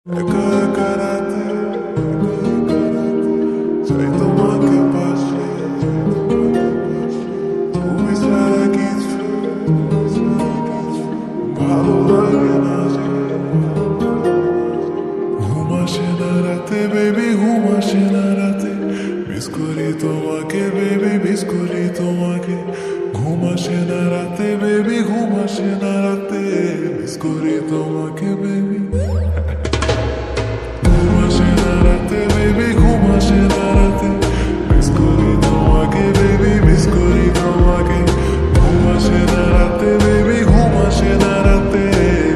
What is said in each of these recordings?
একা একা রাতে চাই তোমাকে পাশে, তুমি ছাড়া কিছু ভালো লাগে না যে। ঘুম আসে না রাতে বেবি, ঘুম আসে না রাতে, মিস করি তোমাকে বেবি, মিস করি তোমাকে। ঘুম আসে না রাতে বেবি, ঘুম আসে না রাতে, মিস করি তোমাকে বেবি। ঘুম আসে না রাতে বেবি, ঘুম আসে না রাতে, মিস করি তোমাকে বেবি, মিস করি তোমাকে। ঘুম আসে না রাতে বেবি, ঘুম আসে না রাতে,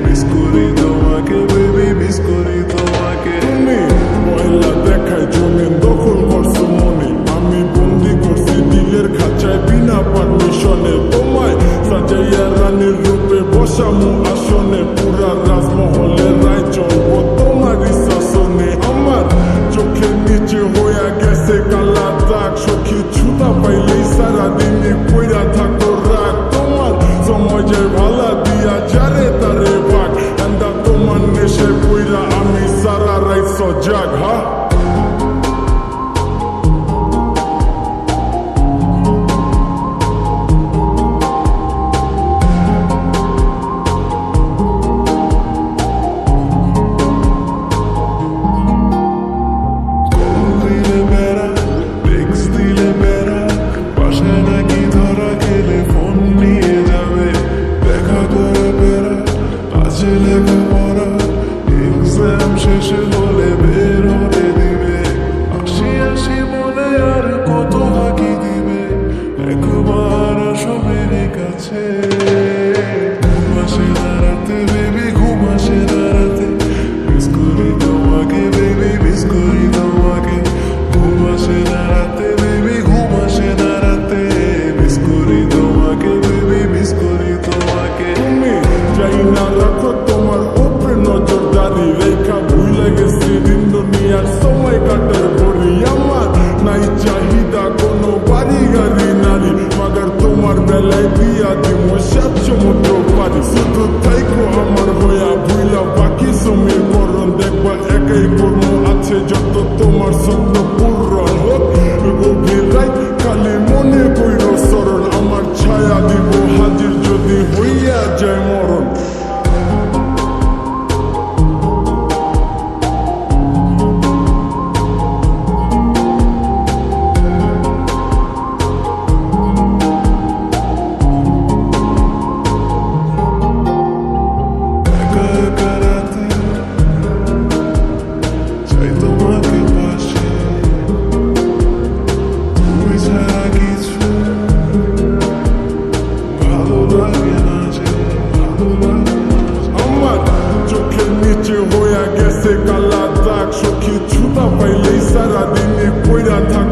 মিস করি তোমাকে বেবি, মিস করি তোমাকে। তুমি পয়লা দেখায় জমি দখল করছো মনে, আমি বন্দি করছি দিলের খাঁচায় বিনা পারমিশনে। তোমায় সাজাইয়া রানীর রূপে বসামু আসনে, পুরা রাজমহলে রায় চলবো তোমারই শাসনে। আমার চোখের নিচে হইয়া গেছে কালা দাগ, সখী ছুতা পাইলেই সারাদিনই পইরা থাকো রাগ। তোমার সময় যায় ভালা দিয়া যারে তারে বাঘ, আন্দা তোমার নেশে পইরা আমি সারা রাইত সজাগ। হা দিলে বেড়া, টেক্সট দিলে বেড়া, বাসায় নাকি ধরা খেলে ফোন নিয়ে যাবে। দেখা করে বেড়া, আছে লেখাপড়া, এক্সাম শেষে হলে বের হতে দিবে। হাসি হাসি মনে আর কত ফাঁকি দিবে, একবার আসো মেরে কাছে। ঘুম আসে না রাতে বেবি, ঘুম আসে না রাতে, মিস করি তোমাকে বেবি, মিস করি তোমাকে। ঘুম আসে না রাতে বেবি, ঘুম আসে না রাতে, মিস করি তোমাকে বেবি, মিস করি তোমাকে। তুমি চাই না রাখো তোমার উপরে নজরদারি, রেখা ভুলে গেছি দিন দুনিয়ার সময় কাটার পরি। আমার নাই চাহিদা কোনো বাড়ি গাড়ি নারী, মাগার তোমার বেলায় বিয়া দিব সাত সমুদ্র পারি। শুধু থাইকো আমার হইয়া ভুইলা বাকি সমীর করণ, দেখবা একাই কর্ম আছে যত তোমার স্বপ্ন পূরণ হোক। গভীর রাত খালি মনে কইর স্মরণ, আমার ছায়া দিব হাজির যদি হইয়া যায় মরণ। একা একা রাতে চাই তোমাকে পাশে, তুমি ছাড়া কিছু ভালো লাগে না যে, ভালো লাগে না যে। আমার চোখের নিচে হইয়া গেছে কালা দাগ, সখী ছুতা পাইলেই সারাদিনই পইরা থাক